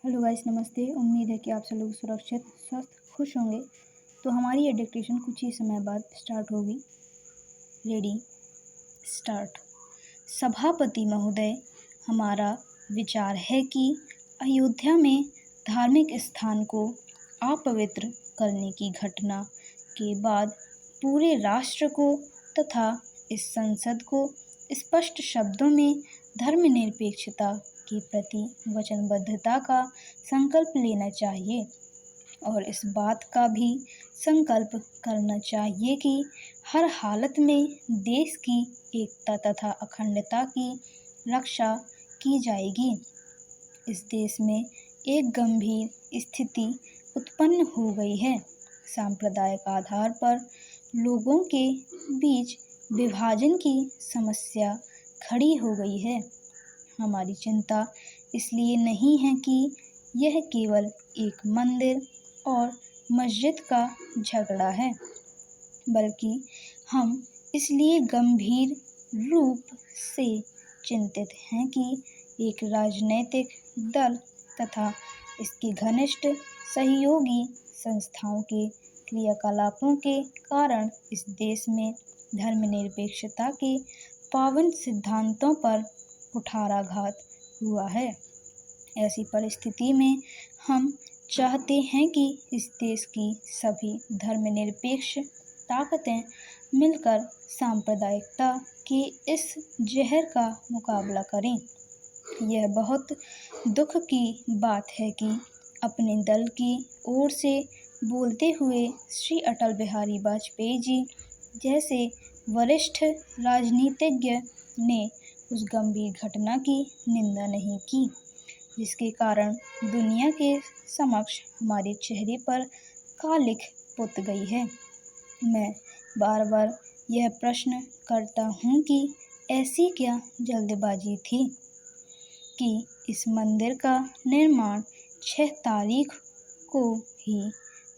Hello guys, नमस्ते। उम्मीद है कि आप सब लोग सुरक्षित, स्वस्थ, खुश होंगे। तो हमारी ये डिक्टेशन कुछ ही समय बाद स्टार्ट होगी। Ready, start. सभापति महोदय, हमारा विचार है कि अयोध्या में धार्मिक स्थान को अपवित्र करने की घटना के बाद पूरे राष्ट्र को तथा इस संसद को स्पष्ट शब्दों में धर्मनिरपेक्षता के प्रति वचनबद्धता का संकल्प लेना चाहिए और इस बात का भी संकल्प करना चाहिए कि हर हालत में देश की एकता तथा अखंडता की रक्षा की जाएगी। इस देश में एक गंभीर स्थिति उत्पन्न हो गई है। सांप्रदायिक आधार पर लोगों के बीच विभाजन की समस्या खड़ी हो गई है। हमारी चिंता इसलिए नहीं है कि यह केवल एक मंदिर और मस्जिद का झगड़ा है, बल्कि हम इसलिए गंभीर रूप से चिंतित हैं कि एक राजनैतिक दल तथा इसके घनिष्ठ सहयोगी संस्थाओं के क्रियाकलापों के कारण इस देश में धर्मनिरपेक्षता के पावन सिद्धांतों पर कुठाराघात हुआ है। ऐसी परिस्थिति में हम चाहते हैं कि इस देश की सभी धर्मनिरपेक्ष ताकतें मिलकर सांप्रदायिकता के इस जहर का मुकाबला करें। यह बहुत दुख की बात है कि अपने दल की ओर से बोलते हुए श्री अटल बिहारी वाजपेयी जी जैसे वरिष्ठ राजनीतिज्ञ ने उस गंभीर घटना की निंदा नहीं की, जिसके कारण दुनिया के समक्ष हमारे चेहरे पर कालिख पुत गई है। मैं बार बार यह प्रश्न करता हूँ कि ऐसी क्या जल्दबाजी थी कि इस मंदिर का निर्माण 6 तारीख को ही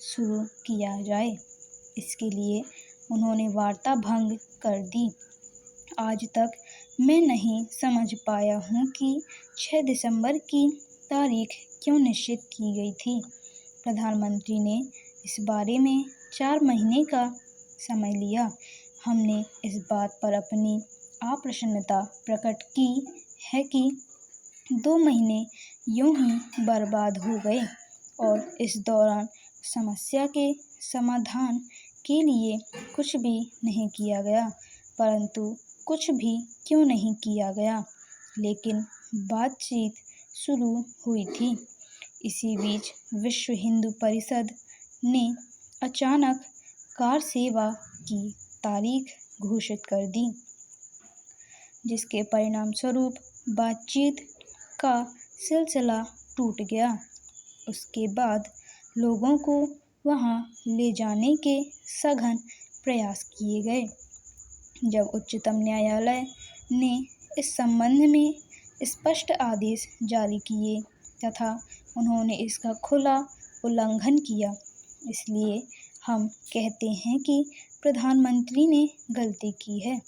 शुरू किया जाए। इसके लिए उन्होंने वार्ता भंग कर दी। आज तक मैं नहीं समझ पाया हूँ कि 6 दिसंबर की तारीख क्यों निश्चित की गई थी। प्रधानमंत्री ने इस बारे में 4 महीने का समय लिया। हमने इस बात पर अपनी अप्रसन्नता प्रकट की है कि 2 महीने यूं ही बर्बाद हो गए और इस दौरान समस्या के समाधान के लिए कुछ भी नहीं किया गया। परंतु कुछ भी क्यों नहीं किया गया, लेकिन बातचीत शुरू हुई थी। इसी बीच विश्व हिंदू परिषद ने अचानक कार सेवा की तारीख घोषित कर दी, जिसके परिणाम स्वरूप बातचीत का सिलसिला टूट गया। उसके बाद लोगों को वहां ले जाने के सघन प्रयास किए गए। जब उच्चतम न्यायालय ने इस संबंध में स्पष्ट आदेश जारी किए तथा उन्होंने इसका खुला उल्लंघन किया, इसलिए हम कहते हैं कि प्रधानमंत्री ने गलती की है।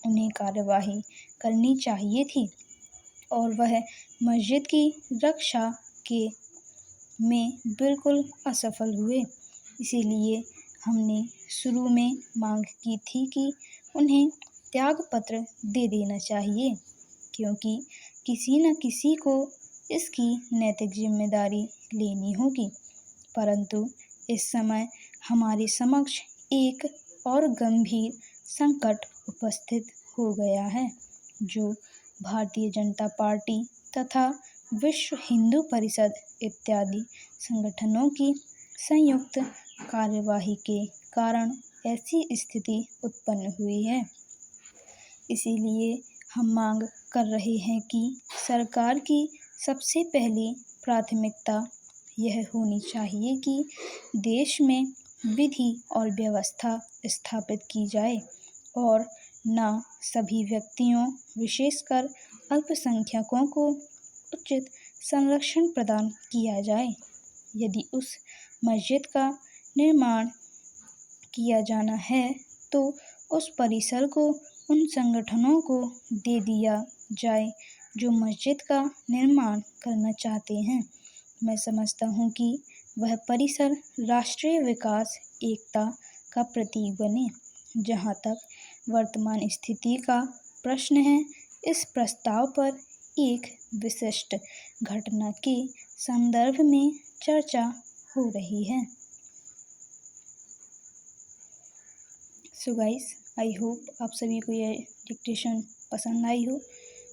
उन्हें कार्यवाही करनी चाहिए थी और वह मस्जिद की रक्षा के में बिल्कुल असफल हुए। इसीलिए हमने शुरू में मांग की थी कि उन्हें त्यागपत्र दे देना चाहिए, क्योंकि किसी न किसी को इसकी नैतिक जिम्मेदारी लेनी होगी। परंतु इस समय हमारे समक्ष एक और गंभीर संकट उपस्थित हो गया है, जो भारतीय जनता पार्टी तथा विश्व हिंदू परिषद इत्यादि संगठनों की संयुक्त कार्यवाही के कारण ऐसी स्थिति उत्पन्न हुई है। इसीलिए हम मांग कर रहे हैं कि सरकार की सबसे पहली प्राथमिकता यह होनी चाहिए कि देश में विधि और व्यवस्था स्थापित की जाए और न सभी व्यक्तियों, विशेषकर अल्पसंख्यकों को उचित संरक्षण प्रदान किया जाए। यदि उस मस्जिद का निर्माण किया जाना है तो उस परिसर को उन संगठनों को दे दिया जाए जो मस्जिद का निर्माण करना चाहते हैं मैं समझता हूँ कि वह परिसर राष्ट्रीय विकास एकता का प्रतीक बने। जहाँ तक वर्तमान स्थिति का प्रश्न है, इस प्रस्ताव पर एक विशिष्ट घटना के संदर्भ में चर्चा हो रही है। सो गाइस, आई होप आप सभी को ये डिक्टेशन पसंद आई हो।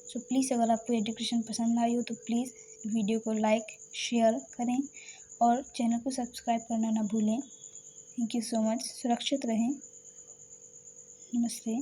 सो प्लीज़ अगर आपको ये डिक्टेशन पसंद आई हो तो प्लीज़ वीडियो को लाइक शेयर करें और चैनल को सब्सक्राइब करना ना भूलें। Thank you so much. सुरक्षित रहें। नमस्ते।